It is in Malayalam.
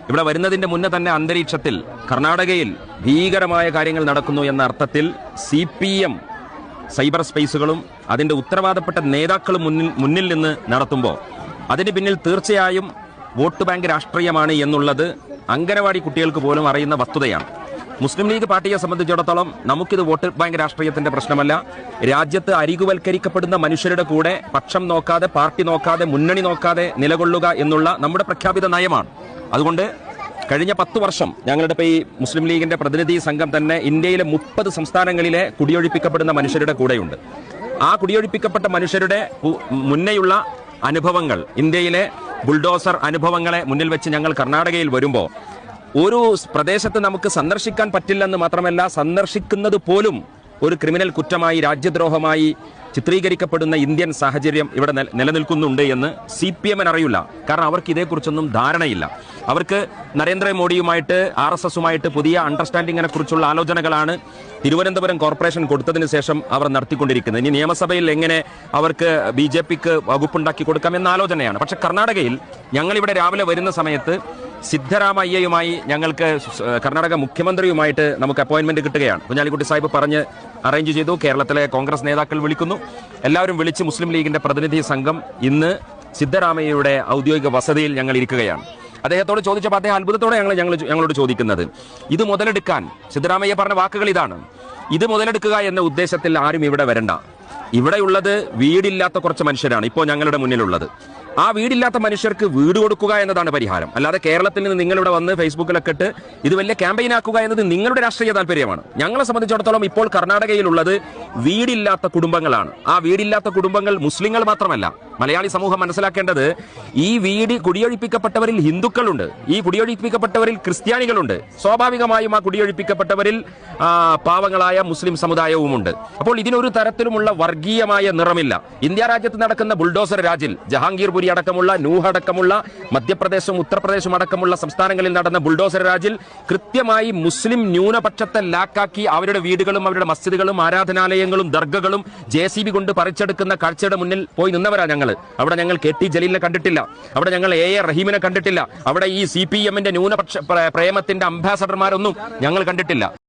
ഇവിടെ വരുന്നതിന്റെ മുന്നേ തന്നെ അന്തരീക്ഷത്തിൽ കർണാടകയിൽ ഭീകരമായ കാര്യങ്ങൾ നടക്കുന്നു എന്ന അർത്ഥത്തിൽ CPM സൈബർ സ്പേസുകളും അതിന്റെ ഉത്തരവാദപ്പെട്ട നേതാക്കളും മുന്നിൽ നിന്ന് നടത്തുമ്പോൾ അതിന് പിന്നിൽ തീർച്ചയായും വോട്ട് ബാങ്ക് രാഷ്ട്രീയമാണ് എന്നുള്ളത് അംഗനവാടി കുട്ടികൾക്ക് പോലും അറിയുന്ന വസ്തുതയാണ്. മുസ്ലിം ലീഗ് പാർട്ടിയെ സംബന്ധിച്ചിടത്തോളം നമുക്കിത് വോട്ട് ബാങ്ക് രാഷ്ട്രീയത്തിന്റെ പ്രശ്നമല്ല. രാജ്യത്ത് അരികുവൽക്കരിക്കപ്പെടുന്ന മനുഷ്യരുടെ കൂടെ പക്ഷം നോക്കാതെ, പാർട്ടി നോക്കാതെ, മുന്നണി നോക്കാതെ നിലകൊള്ളുക എന്നുള്ള നമ്മുടെ പ്രഖ്യാപിത നയമാണ്. അതുകൊണ്ട് കഴിഞ്ഞ 10 വർഷം ഞങ്ങളുടെ ഈ മുസ്ലിം ലീഗിന്റെ പ്രതിനിധി സംഘം തന്നെ ഇന്ത്യയിലെ 30 സംസ്ഥാനങ്ങളിലെ കുടിയൊഴിപ്പിക്കപ്പെടുന്ന മനുഷ്യരുടെ കൂടെയുണ്ട്. ആ കുടിയൊഴിപ്പിക്കപ്പെട്ട മനുഷ്യരുടെ മുന്നേയുള്ള അനുഭവങ്ങൾ, ഇന്ത്യയിലെ ബുൾഡോസർ അനുഭവങ്ങളെ മുന്നിൽ വെച്ച് ഞങ്ങൾ കർണാടകയിൽ വരുമ്പോൾ ഒരു പ്രദേശത്ത് നമുക്ക് സന്ദർശിക്കാൻ പറ്റില്ലെന്ന് മാത്രമല്ല, സന്ദർശിക്കുന്നത് പോലും ഒരു ക്രിമിനൽ കുറ്റമായി, രാജ്യദ്രോഹമായി ചിത്രീകരിക്കപ്പെടുന്ന ഇന്ത്യൻ സാഹചര്യം ഇവിടെ നിലനിൽക്കുന്നുണ്ട് എന്ന് CPM-ന് അറിയില്ല. കാരണം അവർക്ക് ഇതേക്കുറിച്ചൊന്നും ധാരണയില്ല. അവർക്ക് നരേന്ദ്രമോദിയുമായിട്ട് RSSുമായിട്ട് പുതിയ അണ്ടർസ്റ്റാൻഡിങ്ങിനെ കുറിച്ചുള്ള ആലോചനകളാണ് തിരുവനന്തപുരം കോർപ്പറേഷൻ കൊടുത്തതിന് ശേഷം അവർ നടത്തിക്കൊണ്ടിരിക്കുന്നത്. ഇനി നിയമസഭയിൽ എങ്ങനെ അവർക്ക് BJPക്ക് വകുപ്പുണ്ടാക്കി കൊടുക്കാം എന്ന ആലോചനയാണ്. പക്ഷെ കർണാടകയിൽ ഞങ്ങളിവിടെ രാവിലെ വരുന്ന സമയത്ത് സിദ്ധരാമയ്യയുമായി ഞങ്ങൾക്ക് കർണാടക മുഖ്യമന്ത്രിയുമായിട്ട് നമുക്ക് അപ്പോയിന്റ്മെന്റ് കിട്ടുകയാണ്. കുഞ്ഞാലിക്കുട്ടി സാഹിബ് പറഞ്ഞ് അറേഞ്ച് ചെയ്തു. കേരളത്തിലെ കോൺഗ്രസ് നേതാക്കൾ വിളിക്കുന്നു. എല്ലാവരും വിളിച്ച് മുസ്ലിം ലീഗിന്റെ പ്രതിനിധി സംഘം ഇന്ന് സിദ്ധരാമയ്യയുടെ ഔദ്യോഗിക വസതിയിൽ ഞങ്ങൾ ഇരിക്കുകയാണ്. അദ്ദേഹത്തോട് ചോദിച്ചപ്പോൾ അദ്ദേഹം അത്ഭുതത്തോടെ ഞങ്ങളോട് ചോദിക്കുന്നത്, ഇത് മുതലെടുക്കാൻ സിദ്ധരാമയ്യ പറഞ്ഞ വാക്കുകൾ ഇതാണ്: ഇത് മുതലെടുക്കുക എന്ന ഉദ്ദേശത്തിൽ ആരും ഇവിടെ വരണ്ട. ഇവിടെയുള്ളത് വീടില്ലാത്ത കുറച്ച് മനുഷ്യരാണ് ഇപ്പോൾ ഞങ്ങളുടെ മുന്നിലുള്ളത്. ആ വീടില്ലാത്ത മനുഷ്യർക്ക് വീട് കൊടുക്കുക എന്നതാണ് പരിഹാരം. അല്ലാതെ കേരളത്തിൽ നിന്ന് നിങ്ങളിവിടെ വന്ന് ഫേസ്ബുക്കിലൊക്കെ ഇട്ട് ഇത് വലിയ ക്യാമ്പയിൻ ആക്കുക എന്നത് നിങ്ങളുടെ രാഷ്ട്രീയ താല്പര്യമാണ്. ഞങ്ങളെ സംബന്ധിച്ചിടത്തോളം ഇപ്പോൾ കർണാടകയിലുള്ളത് വീടില്ലാത്ത കുടുംബങ്ങളാണ്. ആ വീടില്ലാത്ത കുടുംബങ്ങൾ മുസ്ലിങ്ങൾ മാത്രമല്ല, മലയാളി സമൂഹം മനസ്സിലാക്കേണ്ടത് ഈ കുടിയൊഴിപ്പിക്കപ്പെട്ടവരിൽ ഹിന്ദുക്കളുണ്ട്, ഈ കുടിയൊഴിപ്പിക്കപ്പെട്ടവരിൽ ക്രിസ്ത്യാനികളുണ്ട്, സ്വാഭാവികമായും ആ കുടിയൊഴിപ്പിക്കപ്പെട്ടവരിൽ പാവങ്ങളായ മുസ്ലിം സമുദായവുമുണ്ട്. അപ്പോൾ ഇതിനൊരു തരത്തിലുമുള്ള വർഗീയമായ നിറമില്ല. ഇന്ത്യ രാജ്യത്ത് നടക്കുന്ന ബുൾഡോസർ രാജിൽ ജഹാംഗീർപുരി അടക്കമുള്ള, നൂഹ് അടക്കമുള്ള, മധ്യപ്രദേശും ഉത്തർപ്രദേശും അടക്കമുള്ള സംസ്ഥാനങ്ങളിൽ നടന്ന ബുൾഡോസർ രാജിൽ കൃത്യമായി മുസ്ലിം ന്യൂനപക്ഷത്തെ ലാക്കാക്കി അവരുടെ വീടുകളും അവരുടെ മസ്ജിദുകളും ആരാധനാലയങ്ങളും ദർഗകളും JCB കൊണ്ട് പറിച്ചെടുക്കുന്ന കാഴ്ചയുടെ മുന്നിൽ പോയി നിന്നവരാ ഞങ്ങൾ. അവിടെ ഞങ്ങൾ KT ജലീലിനെ കണ്ടിട്ടില്ല, അവിടെ ഞങ്ങൾ AA റഹീമിനെ കണ്ടിട്ടില്ല, അവിടെ ഈ CPM-ന്റെ ന്യൂനപക്ഷ പ്രേമത്തിന്റെ അംബാസഡർമാരൊന്നും ഞങ്ങൾ കണ്ടിട്ടില്ല.